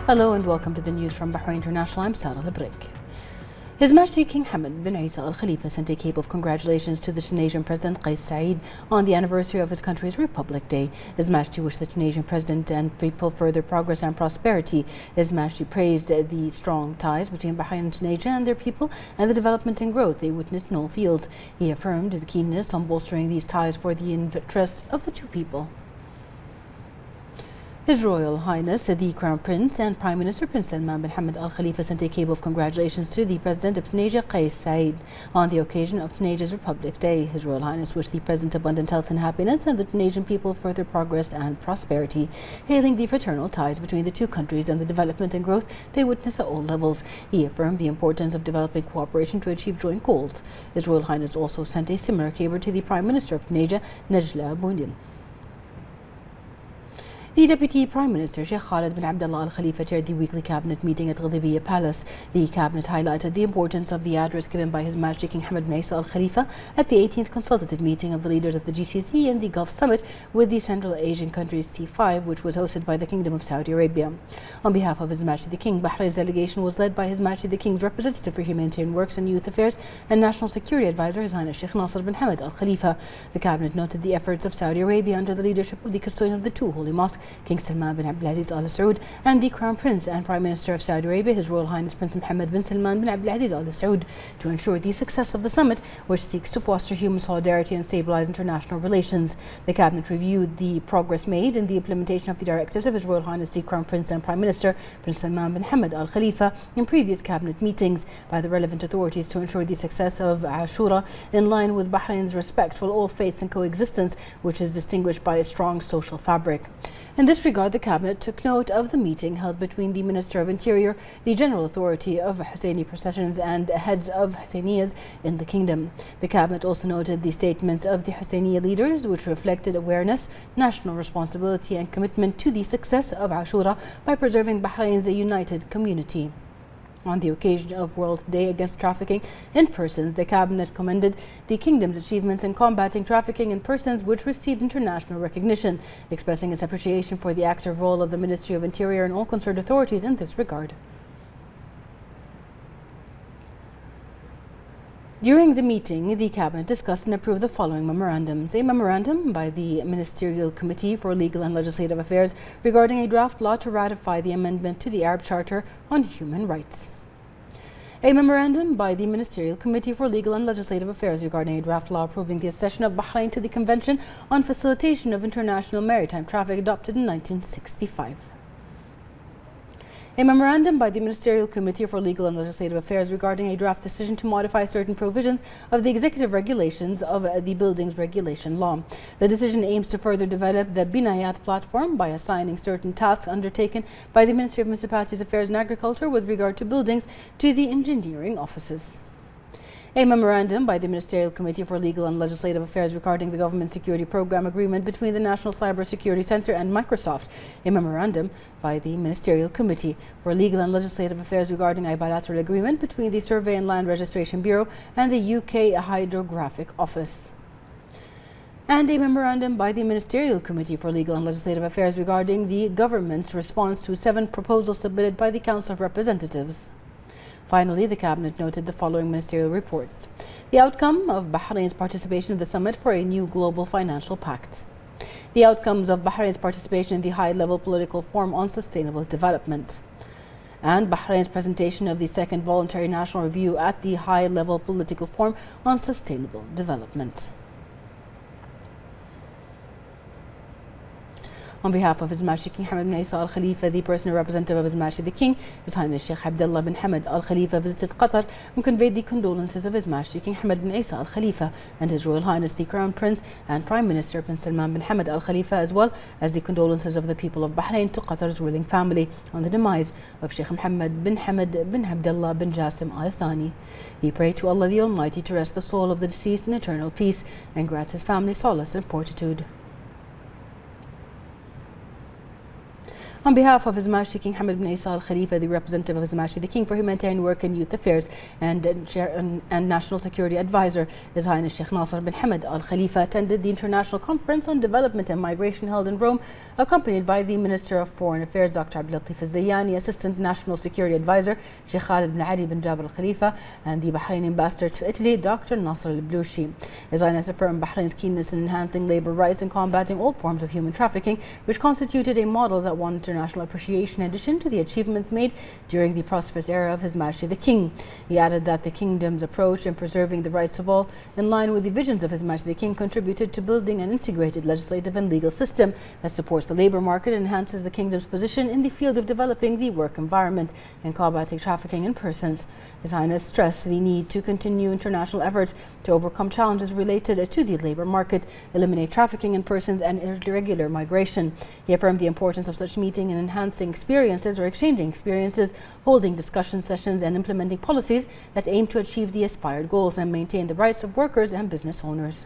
Hello and welcome to the news from Bahrain International. I'm Sarah Labrik. His Majesty King Hamad bin Isa Al Khalifa sent a cape of congratulations to the Tunisian President Qais Said on the anniversary of his country's Republic Day. His Majesty wished the Tunisian President and people further progress and prosperity. His Majesty praised the strong ties between Bahrain and Tunisia and their people and the development and growth they witnessed in all fields. He affirmed his keenness on bolstering these ties for the interest of the two people. His Royal Highness, the Crown Prince and Prime Minister Prince Salman bin Hamad Al Khalifa sent a cape of congratulations to the President of Tunisia, Qais Said, on the occasion of Tunisia's Republic Day. His Royal Highness wished the President abundant health and happiness and the Tunisian people further progress and prosperity, hailing the fraternal ties between the two countries and the development and growth they witness at all levels. He affirmed the importance of developing cooperation to achieve joint goals. His Royal Highness also sent a similar cape to the Prime Minister of Tunisia, Najla Boudil. The Deputy Prime Minister Sheikh Khalid bin Abdullah Al Khalifa chaired the weekly cabinet meeting at Ghadibiyya Palace. The cabinet highlighted the importance of the address given by His Majesty King Hamad bin Isa Al Khalifa at the 18th consultative meeting of the leaders of the GCC and the Gulf Summit with the Central Asian countries T5, which was hosted by the Kingdom of Saudi Arabia. On behalf of His Majesty the King, Bahrain's delegation was led by His Majesty the King's representative for Humanitarian Works and Youth Affairs and National Security Advisor, His Highness Sheikh Nasser bin Hamad Al Khalifa. The cabinet noted the efforts of Saudi Arabia under the leadership of the custodian of the two holy mosques, King Salman bin Abdulaziz Al Saud, and the Crown Prince and Prime Minister of Saudi Arabia, His Royal Highness Prince Mohammed bin Salman bin Abdulaziz Al Saud, to ensure the success of the summit, which seeks to foster human solidarity and stabilize international relations. The cabinet reviewed the progress made in the implementation of the directives of His Royal Highness the Crown Prince and Prime Minister Prince Salman bin Hamad Al Khalifa in previous cabinet meetings by the relevant authorities to ensure the success of Ashura in line with Bahrain's respect for all faiths and coexistence, which is distinguished by a strong social fabric. In this regard, the cabinet took note of the meeting held between the Minister of Interior, the General Authority of Husseini Processions and heads of Husseinias in the kingdom. The cabinet also noted the statements of the Husseiniya leaders, which reflected awareness, national responsibility and commitment to the success of Ashura by preserving Bahrain's united community. On the occasion of World Day Against Trafficking in Persons, the cabinet commended the kingdom's achievements in combating trafficking in persons, which received international recognition, expressing its appreciation for the active role of the Ministry of Interior and all concerned authorities in this regard. During the meeting, the cabinet discussed and approved the following memorandums. A memorandum by the Ministerial Committee for Legal and Legislative Affairs regarding a draft law to ratify the amendment to the Arab Charter on Human Rights. A memorandum by the Ministerial Committee for Legal and Legislative Affairs regarding a draft law approving the accession of Bahrain to the Convention on Facilitation of International Maritime Traffic adopted in 1965. A memorandum by the Ministerial Committee for Legal and Legislative Affairs regarding a draft decision to modify certain provisions of the executive regulations of the Buildings Regulation Law. The decision aims to further develop the Binayat platform by assigning certain tasks undertaken by the Ministry of Municipalities Affairs and Agriculture with regard to buildings to the engineering offices. A memorandum by the Ministerial Committee for Legal and Legislative Affairs regarding the Government Security Program Agreement between the National Cyber Security Centre and Microsoft. A memorandum by the Ministerial Committee for Legal and Legislative Affairs regarding a bilateral agreement between the Survey and Land Registration Bureau and the UK Hydrographic Office. And a memorandum by the Ministerial Committee for Legal and Legislative Affairs regarding the government's response to 7 proposals submitted by the Council of Representatives. Finally, the cabinet noted the following ministerial reports. The outcome of Bahrain's participation in the summit for a new global financial pact. The outcomes of Bahrain's participation in the high-level political forum on sustainable development. And Bahrain's presentation of the second voluntary national review at the high-level political forum on sustainable development. On behalf of His Majesty King Hamad bin Isa Al Khalifa, the personal representative of His Majesty the King, His Highness Sheikh Abdullah bin Hamad Al Khalifa visited Qatar and conveyed the condolences of His Majesty King Hamad bin Isa Al Khalifa and His Royal Highness the Crown Prince and Prime Minister Prince Salman bin Hamad Al Khalifa, as well as the condolences of the people of Bahrain to Qatar's ruling family on the demise of Sheikh Mohammed bin Hamad bin Abdullah bin Jassim Al Thani. He prayed to Allah the Almighty to rest the soul of the deceased in eternal peace and grant his family solace and fortitude. On behalf of His Majesty King Hamad bin Isa Al Khalifa, the representative of His Majesty the King for Humanitarian Work and Youth Affairs and National Security Advisor, His Highness Sheikh Nasser bin Hamad Al Khalifa, attended the International Conference on Development and Migration held in Rome, accompanied by the Minister of Foreign Affairs, Dr. Abdul Latif Al-Zayani, Assistant National Security Advisor, Sheikh Khalid bin Ali bin Jabir Al Khalifa, and the Bahrain Ambassador to Italy, Dr. Nasser Al Blushi. His Highness affirmed Bahrain's keenness in enhancing labor rights and combating all forms of human trafficking, which constituted a model that won international appreciation in addition to the achievements made during the prosperous era of His Majesty the King. He added that the kingdom's approach in preserving the rights of all, in line with the visions of His Majesty the King, contributed to building an integrated legislative and legal system that supports the labor market and enhances the kingdom's position in the field of developing the work environment and combating trafficking in persons. His Highness stressed the need to continue international efforts to overcome challenges related to the labor market, eliminate trafficking in persons and irregular migration. He affirmed the importance of such meeting in enhancing experiences or exchanging experiences, holding discussion sessions and implementing policies that aim to achieve the aspired goals and maintain the rights of workers and business owners.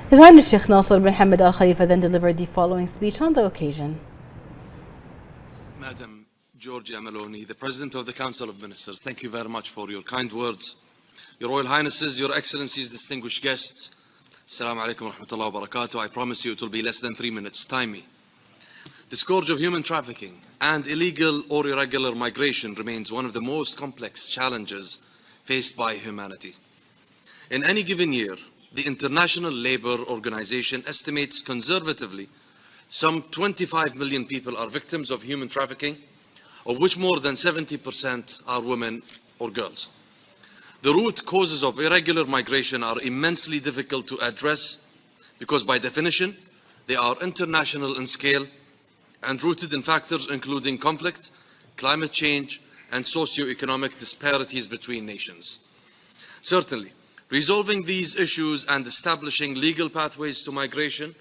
His Highness Sheikh Nasser bin Hamad Al Khalifa then delivered the following speech on the occasion. Madam Georgia Maloney, the President of the Council of Ministers, thank you very much for your kind words. Your Royal Highnesses, Your Excellencies, distinguished guests, Assalamu alaikum wa rahmatullahi wa barakatuh. I promise you it will be less than 3 minutes. Time me. The scourge of human trafficking and illegal or irregular migration remains one of the most complex challenges faced by humanity. In any given year, the International Labour Organization estimates conservatively some 25 million people are victims of human trafficking, of which more than 70% are women or girls. The root causes of irregular migration are immensely difficult to address because by definition, they are international in scale and rooted in factors including conflict, climate change, and socio-economic disparities between nations. Certainly, resolving these issues and establishing legal pathways to migration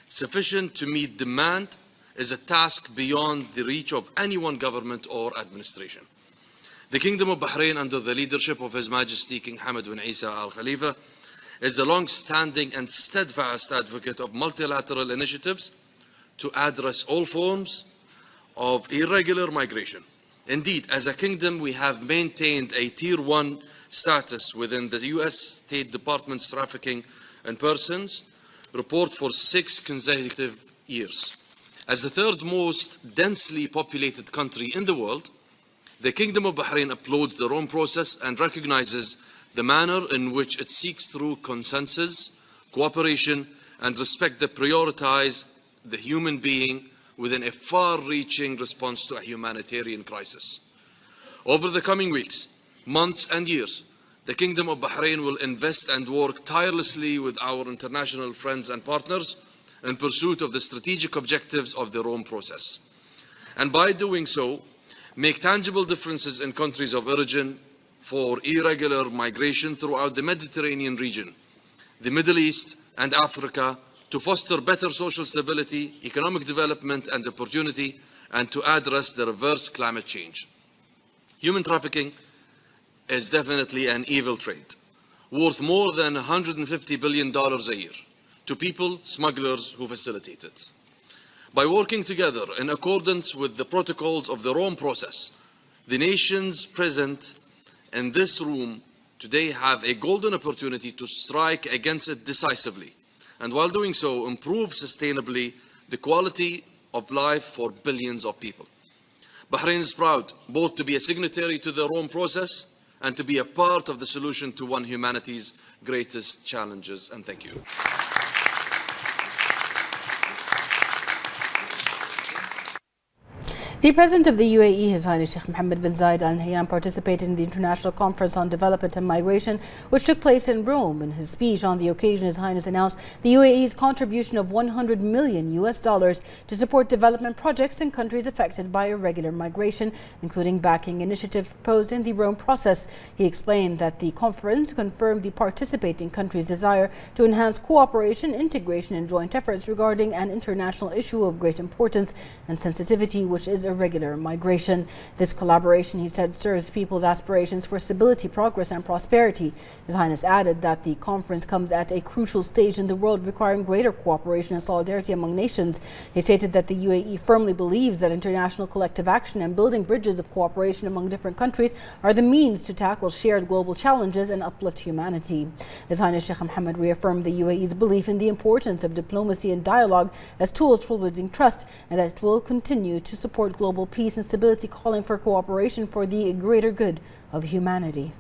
sufficient to meet demand is a task beyond the reach of any one government or administration. The Kingdom of Bahrain, under the leadership of His Majesty King Hamad bin Isa Al Khalifa, is a long-standing and steadfast advocate of multilateral initiatives to address all forms of irregular migration. Indeed, as a kingdom, we have maintained a Tier 1 status within the U.S. State Department's Trafficking in Persons report for 6 consecutive years. As the third most densely populated country in the world, the Kingdom of Bahrain applauds the Rome process and recognizes the manner in which it seeks through consensus, cooperation, and respect that prioritize the human being within a far-reaching response to a humanitarian crisis. Over the coming weeks, months and years, the Kingdom of Bahrain will invest and work tirelessly with our international friends and partners in pursuit of the strategic objectives of the Rome process. And by doing so, make tangible differences in countries of origin for irregular migration throughout the Mediterranean region, the Middle East, and Africa to foster better social stability, economic development and opportunity, and to address the reverse climate change. Human trafficking is definitely an evil trade, worth more than $150 billion a year to people, smugglers who facilitate it. By working together in accordance with the protocols of the Rome process, the nations present in this room today have a golden opportunity to strike against it decisively, and while doing so, improve sustainably the quality of life for billions of people. Bahrain is proud both to be a signatory to the Rome process and to be a part of the solution to one of humanity's greatest challenges. And thank you. The President of the UAE, His Highness Sheikh Mohammed bin Zayed Al Nahyan, participated in the International Conference on Development and Migration, which took place in Rome. In his speech on the occasion, His Highness announced the UAE's contribution of $100 million to support development projects in countries affected by irregular migration, including backing initiatives proposed in the Rome process. He explained that the conference confirmed the participating countries' desire to enhance cooperation, integration, and joint efforts regarding an international issue of great importance and sensitivity, which is irregular migration. This collaboration, he said, serves people's aspirations for stability, progress, and prosperity. His Highness added that the conference comes at a crucial stage in the world requiring greater cooperation and solidarity among nations. He stated that the UAE firmly believes that international collective action and building bridges of cooperation among different countries are the means to tackle shared global challenges and uplift humanity. His Highness Sheikh Mohammed reaffirmed the UAE's belief in the importance of diplomacy and dialogue as tools for building trust, and that it will continue to support global peace and stability, calling for cooperation for the greater good of humanity.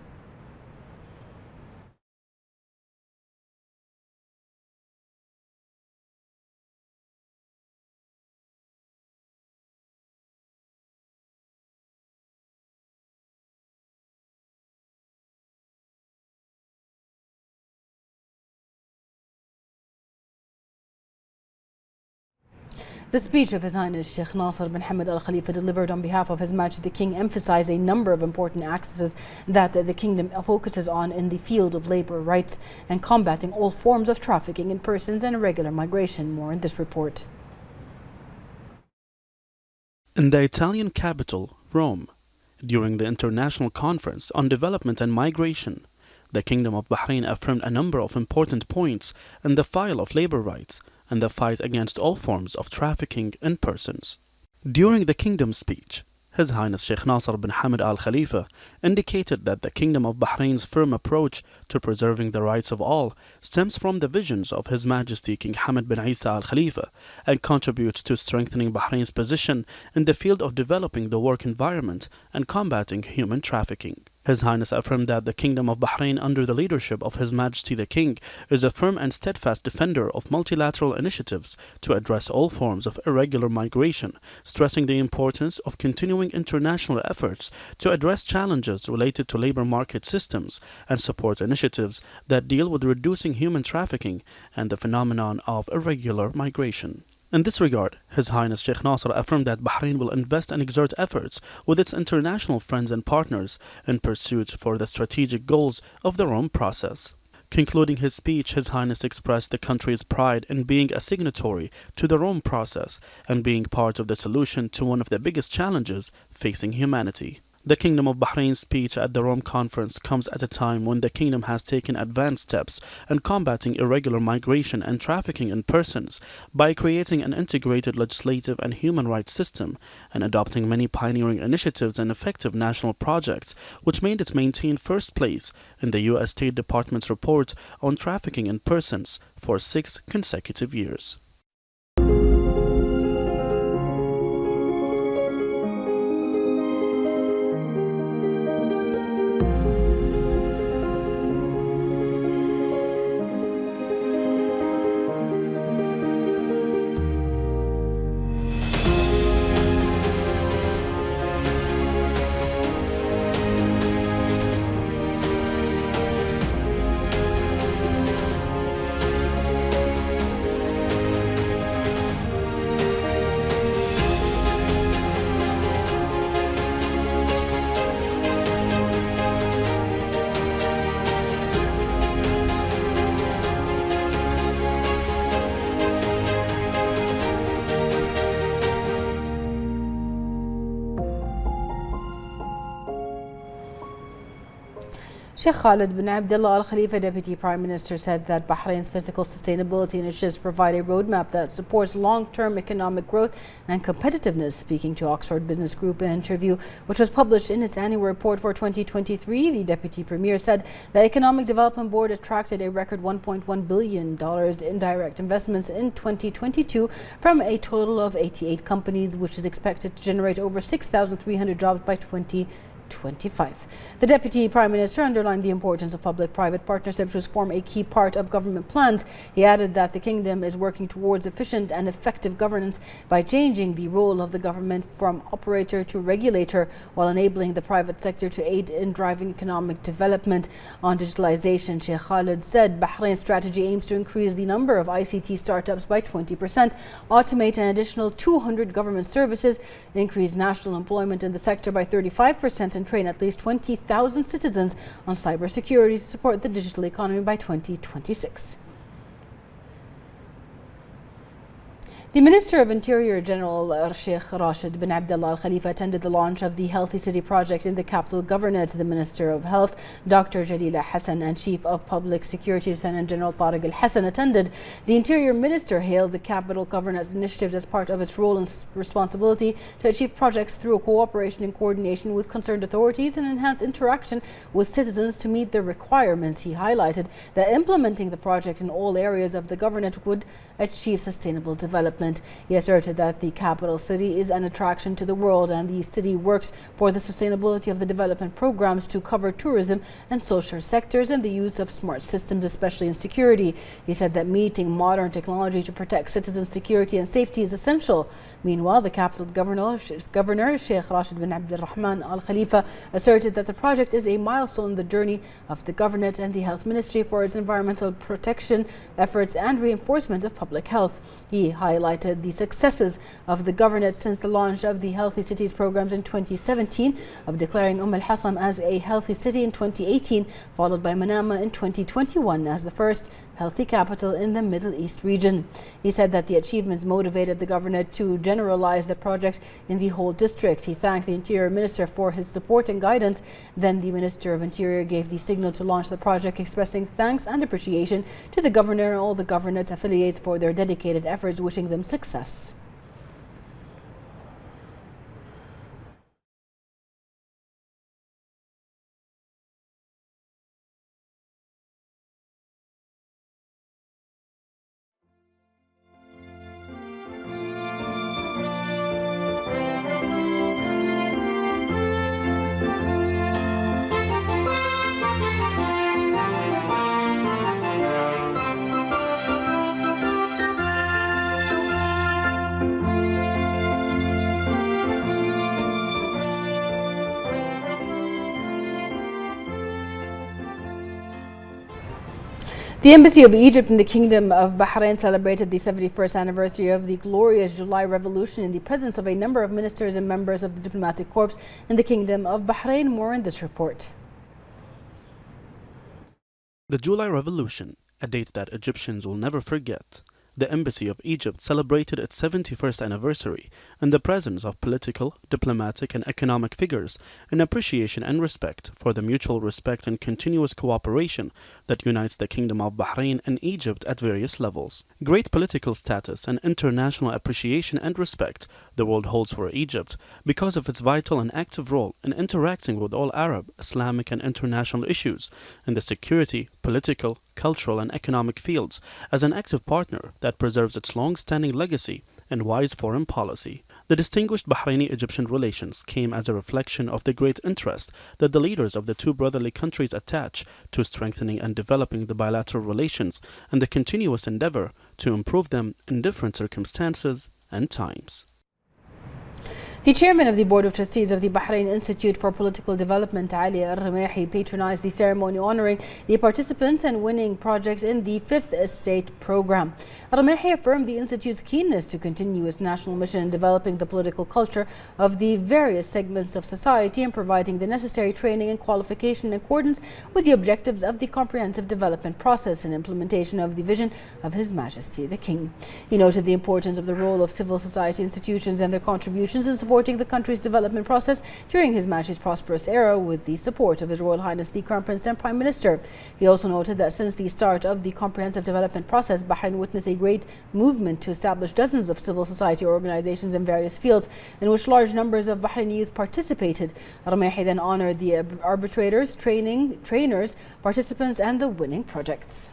The speech of His Highness Sheikh Nasser bin Hamad Al Khalifa, delivered on behalf of His Majesty the King, emphasized a number of important axes that the Kingdom focuses on in the field of labor rights and combating all forms of trafficking in persons and irregular migration. More in this report. In the Italian capital, Rome, during the International Conference on Development and Migration, the Kingdom of Bahrain affirmed a number of important points in the file of labor rights and the fight against all forms of trafficking in persons. During the Kingdom's speech, His Highness Sheikh Nasser bin Hamad Al Khalifa indicated that the Kingdom of Bahrain's firm approach to preserving the rights of all stems from the visions of His Majesty King Hamad bin Isa Al Khalifa and contributes to strengthening Bahrain's position in the field of developing the work environment and combating human trafficking. His Highness affirmed that the Kingdom of Bahrain, under the leadership of His Majesty the King, is a firm and steadfast defender of multilateral initiatives to address all forms of irregular migration, stressing the importance of continuing international efforts to address challenges related to labor market systems and support initiatives that deal with reducing human trafficking and the phenomenon of irregular migration. In this regard, His Highness Sheikh Nasser affirmed that Bahrain will invest and exert efforts with its international friends and partners in pursuit for the strategic goals of the Rome process. Concluding his speech, His Highness expressed the country's pride in being a signatory to the Rome process and being part of the solution to one of the biggest challenges facing humanity. The Kingdom of Bahrain's speech at the Rome Conference comes at a time when the Kingdom has taken advanced steps in combating irregular migration and trafficking in persons by creating an integrated legislative and human rights system and adopting many pioneering initiatives and effective national projects, which made it maintain first place in the U.S. State Department's report on trafficking in persons for 6 consecutive years. Sheikh Khalid bin Abdullah Al Khalifa, Deputy Prime Minister, said that Bahrain's physical sustainability initiatives provide a roadmap that supports long-term economic growth and competitiveness. Speaking to Oxford Business Group in an interview which was published in its annual report for 2023, the Deputy Premier said the Economic Development Board attracted a record $1.1 billion in direct investments in 2022 from a total of 88 companies, which is expected to generate over 6,300 jobs by 2025. The Deputy Prime Minister underlined the importance of public-private partnerships, which form a key part of government plans. He added that the kingdom is working towards efficient and effective governance by changing the role of the government from operator to regulator, while enabling the private sector to aid in driving economic development. On digitalization, Sheikh Khalid said Bahrain's strategy aims to increase the number of ICT startups by 20%, automate an additional 200 government services, increase national employment in the sector by 35%, and train at least 20,000 citizens on cybersecurity to support the digital economy by 2026. The Minister of Interior General Sheikh Rashid bin Abdullah Al Khalifa attended the launch of the Healthy City project in the capital governorate. The Minister of Health, Dr. Jalila Hassan, and Chief of Public Security, Lieutenant General Tariq Al Hassan, attended. The Interior Minister hailed the capital governorate's initiatives as part of its role and responsibility to achieve projects through cooperation and coordination with concerned authorities and enhance interaction with citizens to meet their requirements. He highlighted that implementing the project in all areas of the governorate would achieve sustainable development. He asserted that the capital city is an attraction to the world, and the city works for the sustainability of the development programs to cover tourism and social sectors and the use of smart systems, especially in security. He said that meeting modern technology to protect citizens' security and safety is essential. Meanwhile, the capital governor Sheikh Rashid bin Abdulrahman Al Khalifa asserted that the project is a milestone in the journey of the governorate and the health ministry for its environmental protection efforts and reinforcement of public health. He highlighted the successes of the governorate since the launch of the Healthy Cities programs in 2017, of declaring Al Hassam as a healthy city in 2018, followed by Manama in 2021 as the first healthy capital in the Middle East region. He said that the achievements motivated the governorate to generalize the project in the whole district. He thanked the Interior Minister for his support and guidance. Then the Minister of Interior gave the signal to launch the project, expressing thanks and appreciation to the governor and all the governorate's affiliates for their dedicated efforts, wishing them success. The Embassy of Egypt in the Kingdom of Bahrain celebrated the 71st anniversary of the glorious July Revolution in the presence of a number of ministers and members of the diplomatic corps in the Kingdom of Bahrain. More in this report. The July Revolution, a date that Egyptians will never forget. The Embassy of Egypt celebrated its 71st anniversary in the presence of political, diplomatic, and economic figures in appreciation and respect for the mutual respect and continuous cooperation that unites the Kingdom of Bahrain and Egypt at various levels. Great political status and international appreciation and respect the world holds for Egypt because of its vital and active role in interacting with all Arab, Islamic, and international issues in the security, political, cultural, and economic fields as an active partner that preserves its long-standing legacy and wise foreign policy. The distinguished Bahraini-Egyptian relations came as a reflection of the great interest that the leaders of the two brotherly countries attach to strengthening and developing the bilateral relations and the continuous endeavor to improve them in different circumstances and times. The chairman of the Board of Trustees of the Bahrain Institute for Political Development, Ali Al-Rumayhi, patronized the ceremony honoring the participants and winning projects in the Fifth Estate program. Al-Rumayhi affirmed the Institute's keenness to continue its national mission in developing the political culture of the various segments of society and providing the necessary training and qualification in accordance with the objectives of the comprehensive development process and implementation of the vision of His Majesty the King. He noted the importance of the role of civil society institutions and their contributions in support supporting the country's development process during His Majesty's prosperous era with the support of His Royal Highness the Crown Prince and Prime Minister. He also noted that since the start of the comprehensive development process, Bahrain witnessed a great movement to establish dozens of civil society organizations in various fields in which large numbers of Bahraini youth participated. Ramehi then honored the arbitrators, trainers, participants and the winning projects.